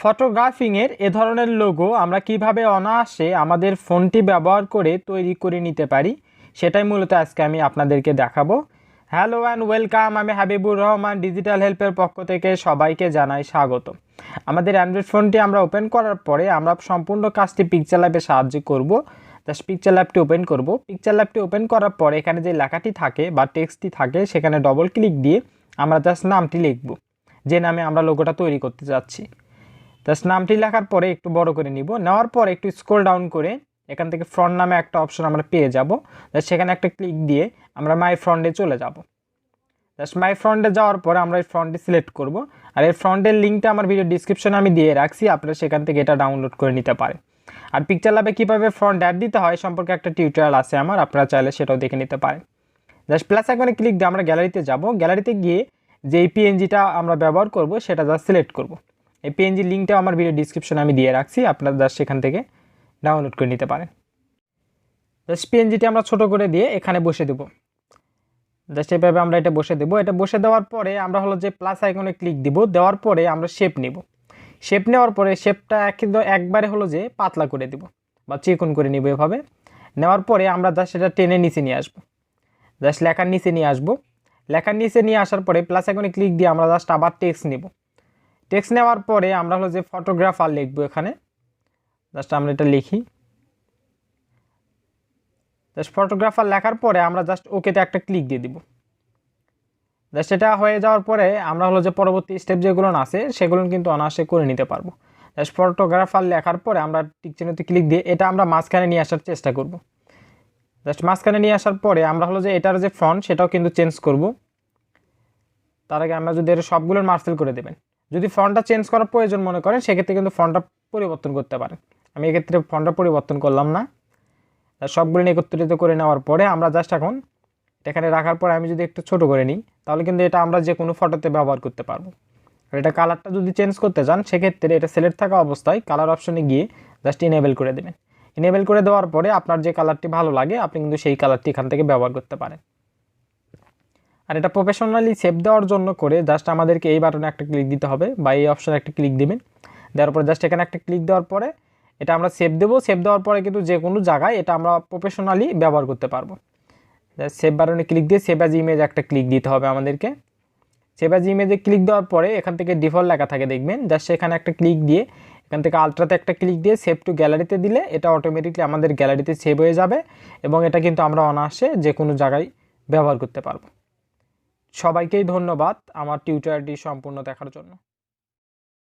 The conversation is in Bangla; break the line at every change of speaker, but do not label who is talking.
ফটোগ্রাফিংয়ের এ ধরনের লোগো আমরা কিভাবে অনায়াসে আমাদের ফোনটি ব্যবহার করে তৈরি করে নিতে পারি সেটাই মূলত আজকে আমি আপনাদেরকে দেখাবো। হ্যালো অ্যান্ড ওয়েলকাম, আমি হাবিবুর রহমান ডিজিটাল হেল্পের পক্ষ থেকে সবাইকে জানাই স্বাগত। আমাদের অ্যান্ড্রয়েড ফোনটি আমরা ওপেন করার পরে আমরা সম্পূর্ণ কাজটি পিকচারল্যাবে সাহায্য করব। জাস্ট পিকচারল্যাবটি ওপেন করব। পিকচারল্যাবটি ওপেন করার পরে এখানে যে লেখাটি থাকে বা টেক্সটটি থাকে সেখানে ডবল ক্লিক দিয়ে আমরা জাস্ট নামটি লিখব, যে নামে আমরা লোগোটা তৈরি করতে যাচ্ছি। জাস্ট নামটি লেখার পরে একটু বড় করে নিব, নেওয়ার পর একটু স্ক্রল ডাউন করে এখান থেকে ফ্রন্ট নামে একটা অপশন আমরা পেয়ে যাব। সেখানে একটা ক্লিক দিয়ে আমরা মাই ফ্রন্টে চলে যাব। জাস্ট মাই ফ্রন্টে যাওয়ার পরে আমরা এই ফ্রন্টটি সিলেক্ট করব। আর এই ফ্রন্টের লিঙ্কটা আমার ভিডিও ডিসক্রিপশনে আমি দিয়ে রাখছি, আপনারা সেখান থেকে এটা ডাউনলোড করে নিতে পারেন। আর পিকচারল্যাবে কীভাবে ফ্রন্ট অ্যাড দিতে হয় সম্পর্কে একটা টিউটোরিয়াল আছে আমার, আপনারা চাইলে সেটাও দেখে নিতে পারেন। জাস্ট প্লাস আইকনে ক্লিক দিয়ে আমরা গ্যালারিতে যাব। গ্যালারিতে গিয়ে যে এই পিএনজিটা আমরা ব্যবহার করব সেটা জাস্ট সিলেক্ট করব। এই পিএনজি লিঙ্কটা আমার ভিডিও ডিসক্রিপশনে আমি দিয়ে রাখছি, আপনারা জাস্ট সেখান থেকে ডাউনলোড করে নিতে পারেন। জাস্ট পিএনজিটি আমরা ছোট করে দিয়ে এখানে বসে দেব। জাস্ট এভাবে আমরা এটা বসে দেবো। এটা বসে দেওয়ার পরে আমরা হলো যে প্লাস আইকনে ক্লিক দিব, দেওয়ার পরে আমরা শেপ নিব। শেপ নেওয়ার পরে শেপটা একবারে হলো যে পাতলা করে দিব বা চিকন করে নিব। এভাবে নেওয়ার পরে আমরা জাস্ট এটা টেনে নিচে নিয়ে আসবো। জাস্ট লেখার নিচে নিয়ে আসবো। লেখার নিচে নিয়ে আসার পরে প্লাস আইকনে ক্লিক দিয়ে আমরা জাস্ট আবার টেক্সট নিব। টেক্সট নেওয়ার পরে আমরা হলো যে ফটোগ্রাফার লিখবো। এখানে জাস্ট আমরা এটা লিখি। জাস্ট ফটোগ্রাফার লেখার পরে আমরা জাস্ট ওকেতে একটা ক্লিক দিয়ে দিব। জাস্ট এটা হয়ে যাওয়ার পরে আমরা হলো যে পরবর্তী স্টেপ যেগুলো আছে সেগুলো কিন্তু অনায়াসে করে নিতে পারবো। জাস্ট ফটোগ্রাফার লেখার পরে আমরা টিক চিহ্নতে ক্লিক দিয়ে এটা আমরা মাঝখানে নিয়ে আসার চেষ্টা করব। জাস্ট মাঝখানে নিয়ে আসার পরে আমরা হলো যে এটার যে ফন্ট সেটাও কিন্তু চেঞ্জ করব। তার আগে আমরা যদি এটা সবগুলোর মার্সেল করে দেবেন। যদি ফন্টটা চেঞ্জ করার প্রয়োজন মনে করেন সেক্ষেত্রে কিন্তু ফন্টটা পরিবর্তন করতে পারেন। আমি এক্ষেত্রে ফন্টটা পরিবর্তন করলাম না। সবগুলো একত্রিত করে নেওয়ার পরে আমরা জাস্ট এখন এখানে রাখার পরে আমি যদি একটু ছোট করে নিই তাহলে কিন্তু এটা আমরা যে কোনো ফটোতে ব্যবহার করতে পারবো। আর এটা কালারটা যদি চেঞ্জ করতে চান সেক্ষেত্রে এটা সিলেক্ট থাকা অবস্থায় কালার অপশনে গিয়ে জাস্ট ইনেবল করে দেবেন। ইনেবল করে দেওয়ার পরে আপনার যে কালারটি ভালো লাগে আপনি কিন্তু সেই কালারটি এখান থেকে ব্যবহার করতে পারেন। আর এটা প্রফেশনালি সেভ দেওয়ার জন্য করে জাস্ট আমাদেরকে এই বাটনে একটা ক্লিক দিতে হবে বা এই অপশনে একটা ক্লিক দিবেন। দেওয়ার পরে জাস্ট এখানে একটা ক্লিক দেওয়ার পরে এটা আমরা সেভ দেবো। সেভ দেওয়ার পরে কিন্তু যে কোনো জায়গায় এটা আমরা প্রফেশনালি ব্যবহার করতে পারবো। সেভ বাটনে ক্লিক দিয়ে সেভ অ্যাজ ইমেজ একটা ক্লিক দিতে হবে আমাদেরকে। সেভ অ্যাজ ইমেজে ক্লিক দেওয়ার পরে এখান থেকে ডিফল্ট লেখা থাকে দেখবেন, জাস্ট সেখানে একটা ক্লিক দিয়ে এখান থেকে আলট্রাতে একটা ক্লিক দিয়ে সেভ টু গ্যালারিতে দিলে এটা অটোমেটিকলি আমাদের গ্যালারিতে সেভ হয়ে যাবে এবং এটা কিন্তু আমরা অনায়াসে যে কোনো জায়গায় ব্যবহার করতে পারবো। সবাইকেই ধন্যবাদ আমার টিউটোরিয়ালটি সম্পূর্ণ দেখার জন্য।